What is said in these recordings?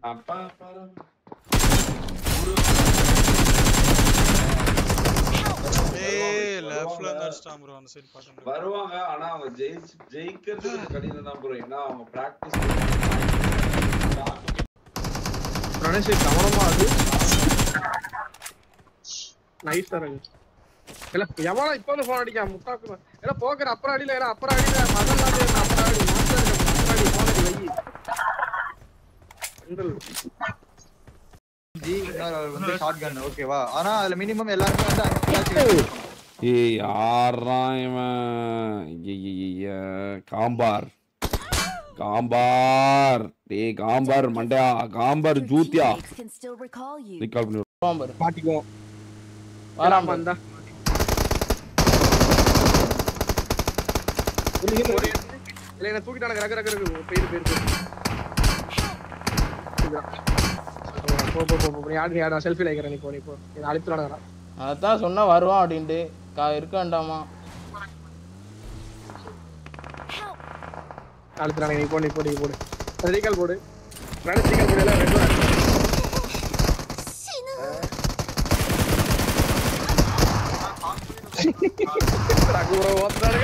அப்பா லெஃப்ட்ல நர்ஸ்டாம் ப்ரோ அந்த சைடு பாக்க வருவாங்க ஆனா அவங்க ஜெயிக்கிறது கடினம் தான் ப்ரோ ஏன்னா அவங்க பிராக்டிஸ் பிரணேஷ் கவனமா அது நைஸா இருக்கு இல்ல எவனா இப்ப வந்து போன் அடிக்க முட்டாக்கு இல்ல போக்குற அப்புறம் அடியில இல்ல அப்புறம் அடியில மதனால அப்புறம் அடி மாஸ்டர் போன் அடி வை ஜி வந்து ஷாட்கன் ஓகேவா ஆனா அதுல மினிமம் எல்லாரும் வந்து ஏய் யாரா இவன் காம்பார் காம்பார் டேய் காம்பார் மண்டையா காம்பார் ஜூத்தியா ரிகால் பண்ணி காம்பார் பாட்டிக்கோ வாராம் வந்தா இல்ல என்ன தூக்கிட்டானே ரக ரக ரக பேர் போ யாரு செல்ஃபி லைக்கற நீ போ நீ அழித்துறாடா அதான் சொன்னா வருவான் அப்படினு இருக்காண்டாமா அழித்துறானே நீ போடு ரீகால் போடு பிரான்ஸ் ரீகால் போடல ரெண்டு ரகு ப்ரோ ஓட்றாரு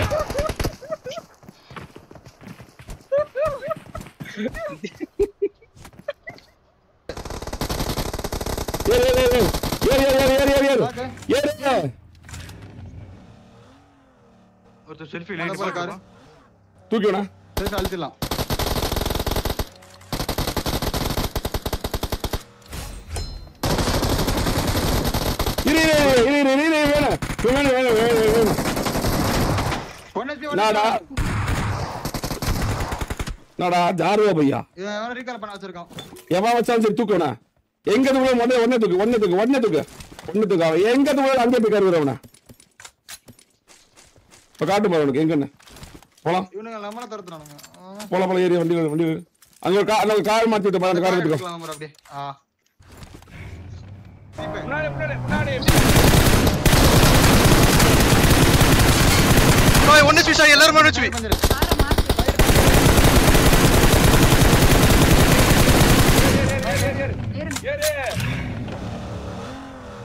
ஒரு செல்ஃபி லைட் போற தூக்கிடா செல்ஃபி அழுத்திடலாம் நாடா ஜாருவா பையா இவன் ரீகால் பண்ண வச்சிருக்கான் எவன் வச்சாலும் சரி தூக்குவனா எங்க தூக்கு ஒண்ணே தூக்கு அவன் எங்க தூக்கு அங்கே போய் கருவுறவனா இப்ப காட்டு போற உனக்கு எங்கன்னு போலாம் இவனுங்க நம்மள தரத்துறானுங்க போலாம் ஏறி வண்டி அங்க கார் மாத்தி விட்டு அந்த கார் எடுத்துக்கோ அப்படியே முன்னாடி ஓய் ஒண்ணு ஸ்விஷா எல்லாரும் ஒண்ணு ஸ்வி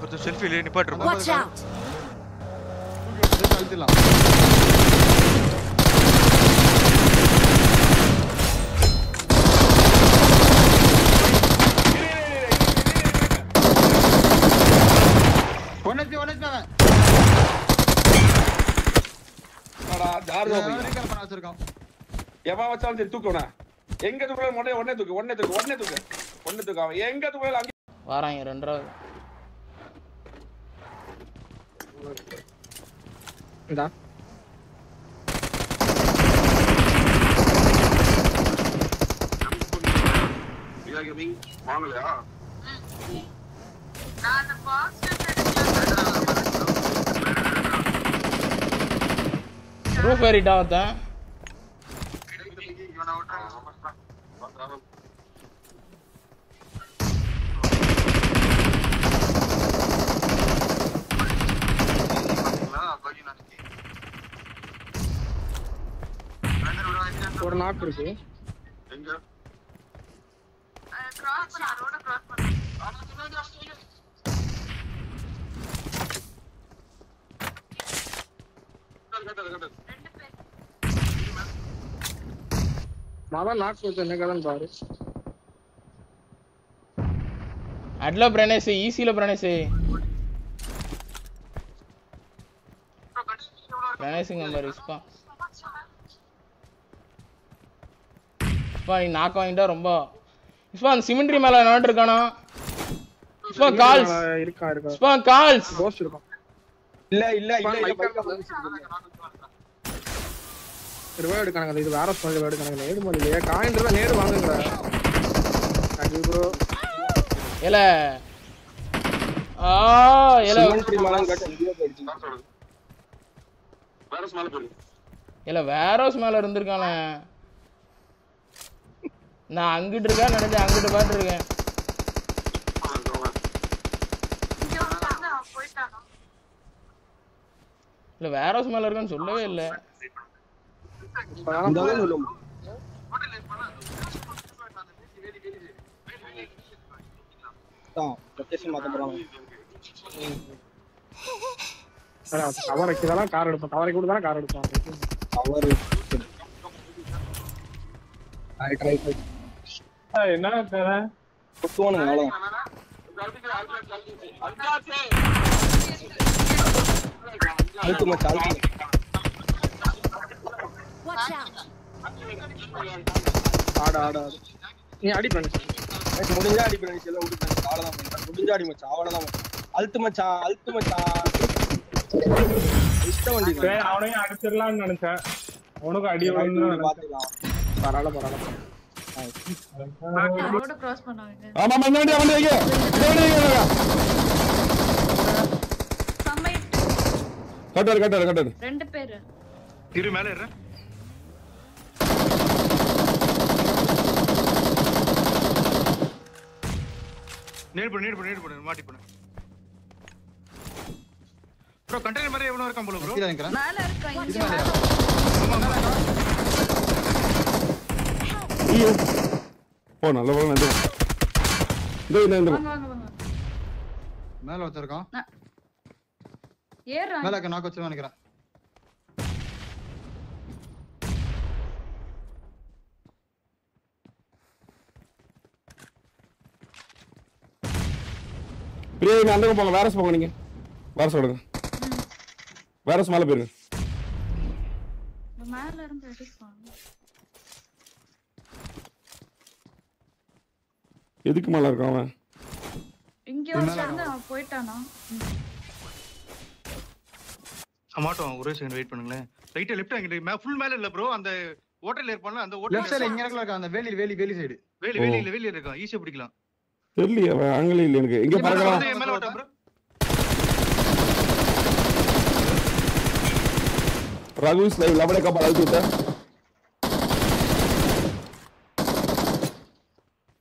ஒரு செல்ஃபி லே நிப்பாட்றோம் வாட்ச் அவுட் அழுத்திடலாம் எவன் வச்சாலும் சரி தூக்குவனா எங்க தூக்குற ஒண்ணே தூக்கு அவன் எங்க தூக்குற அங்க வாராங்க ரெண்டாவது இந்தா வாங்கலையா நான் பாக்ஸ் ரூஃப் ஏறிட்டா வந்தேன் ஒரு நாக் இருக்கு எங்க கிராஸ் பண்ண ரோட கிராஸ் பண்ணு மாதா நாக் வச்சு என்ன கதன்னு பாரு அட்ல பிரணேஷ் ஈஸில பிரணேஷ் நம்பர் இஸ்பா நீ நாக் வாங்கிட்டா ரொம்ப இஸ்பா அந்த சிமெண்ட்ரி மேல நாட் இருக்கானா இஸ்பா கால்ஸ் இருக்கா இஸ்பா கால்ஸ் கோஸ்ட் இருக்கும் இல்ல ரிவைவ் எடுக்கறாங்க இது வேற ஸ்பாட் ரிவைவ் எடுக்கறாங்க நேடு மாதிரியே காயின்ல நேடு வாங்குங்கடா அடி ப்ரோ ஏல சிமெண்ட்ரி மாலன் கட்ட வீடியோ போயிடுச்சு வேற ஸ்மால் போடு ஏல வேரோஸ் மேல இருந்திருக்கானே நான் அங்கிட்டு இருக்கா நினைச்சு அங்கிட்டு பாத்து இருக்கேன் இல்ல வேரோஸ் மேல இருக்கான்னு சொல்லவே இல்ல இந்த சொல்லுங்க அதான் லொகேஷன் மாத்த போறாங்க. கவர் வைக்கிறதெல்லாம் கார் எடுப்போம். கவரை கூட தானே கார் எடுப்போம். கவர் என்ன குத்துவானுங்க அவ்வளோ. அழுத்து மச்சா அழுத்து. ஆடு ஆடு ஆடு நீ அடி பண்ணு. முடிஞ்சா அடி பண்ணி எல்லாம் விட்டு அவ்வளோதான் பண்ணிட்டான். முடிஞ்சா அடி மச்சான் அவ்வளோதான். அழுத்து மச்சான் அழுத்து மச்சான். இஷ்ட வண்டி அவனையும் அடிச்சிடலாம்னு நினைச்சேன். அவனுக்கு அடி பாத்துக்கலாம். பரவாயில்ல பரவாயில்ல. ரோட கிராஸ் பண்ணாங்க. ஆமா ஆமா இந்த வண்டி வைங்க. இந்த வண்டி வைங்க. சமைட் கட்டர் 2 பேர். இரு மேல ஏறு. நேர் பண்ணு மாட்டி பண்ணு. ப்ரோ கண்டெய்னர் மாதிரி எவனோ இருக்கான் போல ப்ரோ. மேல இருக்கா இங்க மேல. ஐயோ ஓ நல்ல வேலை வந்து இந்த வாங்க. மேல வச்சிருக்கான். ஏறா. மேல நாக்கு வச்சு நினைக்கிறேன். பிரியா நீங்க அந்த போங்க. வேறஸ் போங்க. நீங்க வேறஸ் ஓடுங்க. வேறஸ் மேல போயிருங்க. மேல இருந்து அடிப்பாங்க. எதுக்கு மேல இருக்கான் அவன்? இங்க வந்து போய்ட்டானா? மாட்டோம். ஒரே செகண்ட் வெயிட் பண்ணுங்களேன். ரைட் லெஃப்ட் அங்க ஃபுல் மேல இல்ல ப்ரோ. அந்த ஹோட்டல் ஏர்போன்ல அந்த ஹோட்டல் லெஃப்ட் சைடுல இங்க இருக்க அந்த வேலி சைடு. வேலி இருக்கா. ஈஸியா பிடிக்கலாம். தெரியலையே அவன் ஆங்கில இல்ல எனக்கு. எங்க பறக்கலாம். மேல ஓட்ட ப்ரோ. ராகு ஸ்லைவ் லபடே கப்பல் அழுத்திட்ட.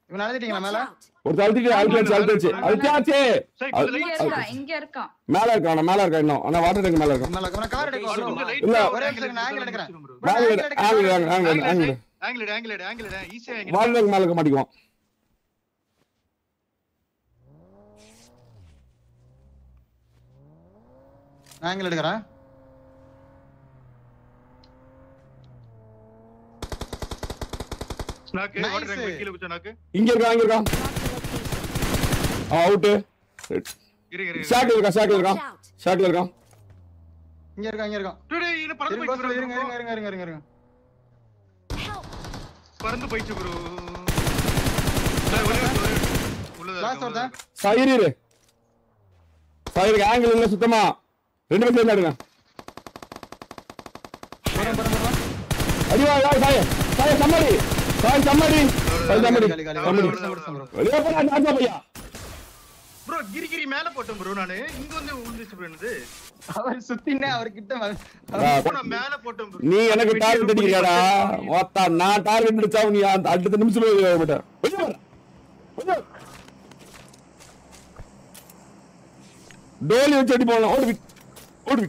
இவன் நடந்துட்டீங்களா மேல? ஒரு அழுத்தியாச்சு. இங்க இருக்கா. மேல இருக்கான் இன்னும். ஆனா வாட்டர் டேங்க் மேல இருக்கான். மேல இருக்க கார் எடுக்க இல்ல ஒரே செகண்ட் நான் ஆங்கிள் எடுக்கறேன். ஆங்கிள் ஈஸியா வாட்டர் டேங்க் மேல இருக்க மாட்டிக்குவான். ஆங்கிள் எடுக்கறேன். ஸ்நாக் வாட்டர் டேங்க் கீழ குச்ச நாக்கு. இங்க இருக்கான். அவுட். இரு. ஷாட்ல இருக்கான். இங்க இருக்கான். டேய் இது பறந்து போயிச்சு. இருங்க. பறந்து போயிச்சு ப்ரோ. லாஸ்ட் வரதா? சாயிரு ஆங்கிள் இல்ல சுத்தமா. ரெண்டு பேரும் சேர்ந்து ஆடுங்க. அடிவா சாய் சம்மடி. வெளியே போடா நாசா பையா. ப்ரோ கிரி மேல போட்டேன் ப்ரோ. நானு இங்க வந்து விழுந்துச்சு ப்ரோ. என்னது அவர் சுத்தினே அவர் கிட்ட நான் மேல போட்டேன் ப்ரோ. நீ எனக்கு டார்கெட் அடிக்கிறியாடா? ஓத்தா நான் டார்கெட் அடிச்சா நீ அடுத்த நிமிஷத்துல வெளியே போட. டோலி வச்சு அடி போடலாம். ஓடு